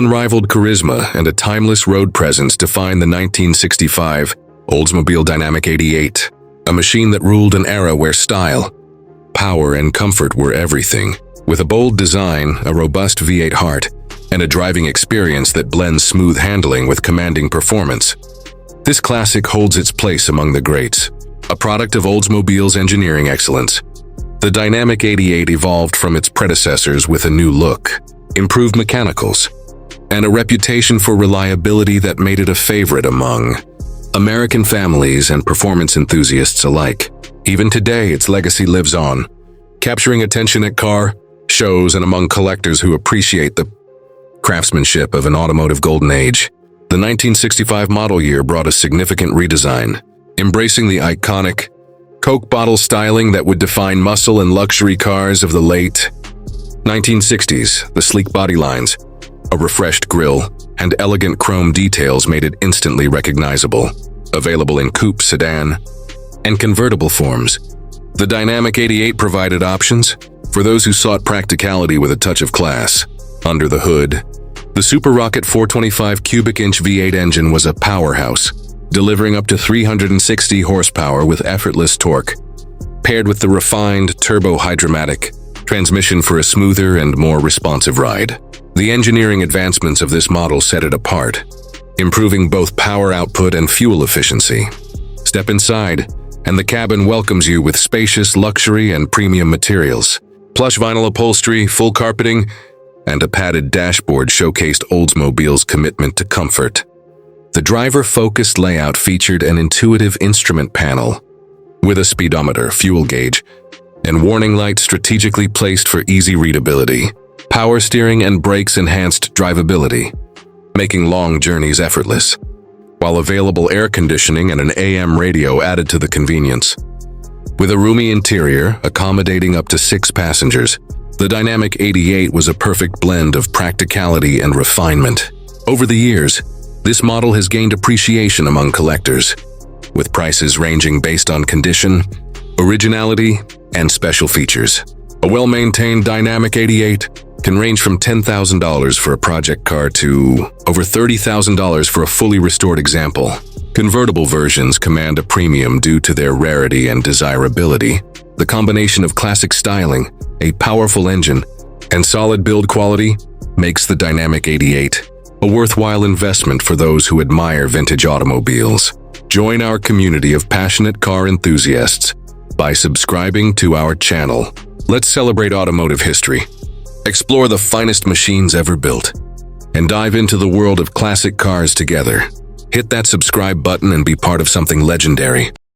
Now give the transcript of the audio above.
unrivaled charisma and a timeless road presence define the 1965 Oldsmobile Dynamic 88, a machine that ruled an era where style, power, and comfort were everything. With a bold design, a robust V8 heart, and a driving experience that blends smooth handling with commanding performance, this classic holds its place among the greats. A product of Oldsmobile's engineering excellence, the Dynamic 88 evolved from its predecessors with a new look, improved mechanicals, and a reputation for reliability that made it a favorite among American families and performance enthusiasts alike. Even today, its legacy lives on, capturing attention at car shows and among collectors who appreciate the craftsmanship of an automotive golden age. The 1965 model year brought a significant redesign, embracing the iconic Coke bottle styling that would define muscle and luxury cars of the late 1960s. The sleek body lines, a refreshed grille, and elegant chrome details made it instantly recognizable. Available in coupe, sedan, and convertible forms, the Dynamic 88 provided options for those who sought practicality with a touch of class. Under the hood, the Super Rocket 425 cubic inch V8 engine was a powerhouse, delivering up to 360 horsepower with effortless torque, paired with the refined turbo Hydramatic transmission for a smoother and more responsive ride. The engineering advancements of this model set it apart, improving both power output and fuel efficiency. Step inside, and the cabin welcomes you with spacious luxury and premium materials. Plush vinyl upholstery, full carpeting, and a padded dashboard showcased Oldsmobile's commitment to comfort. The driver-focused layout featured an intuitive instrument panel with a speedometer, fuel gauge, and warning lights strategically placed for easy readability. Power steering and brakes enhanced drivability, making long journeys effortless, while available air conditioning and an AM radio added to the convenience. With a roomy interior accommodating up to 6 passengers, the Dynamic 88 was a perfect blend of practicality and refinement. Over the years, this model has gained appreciation among collectors, with prices ranging based on condition, originality, and special features. A well-maintained Dynamic 88 can range from $10,000 for a project car to over $30,000 for a fully restored example. Convertible versions command a premium due to their rarity and desirability. The combination of classic styling, a powerful engine, and solid build quality makes the Dynamic 88 a worthwhile investment for those who admire vintage automobiles. Join our community of passionate car enthusiasts by subscribing to our channel. Let's celebrate automotive history, explore the finest machines ever built, and dive into the world of classic cars together. Hit that subscribe button and be part of something legendary.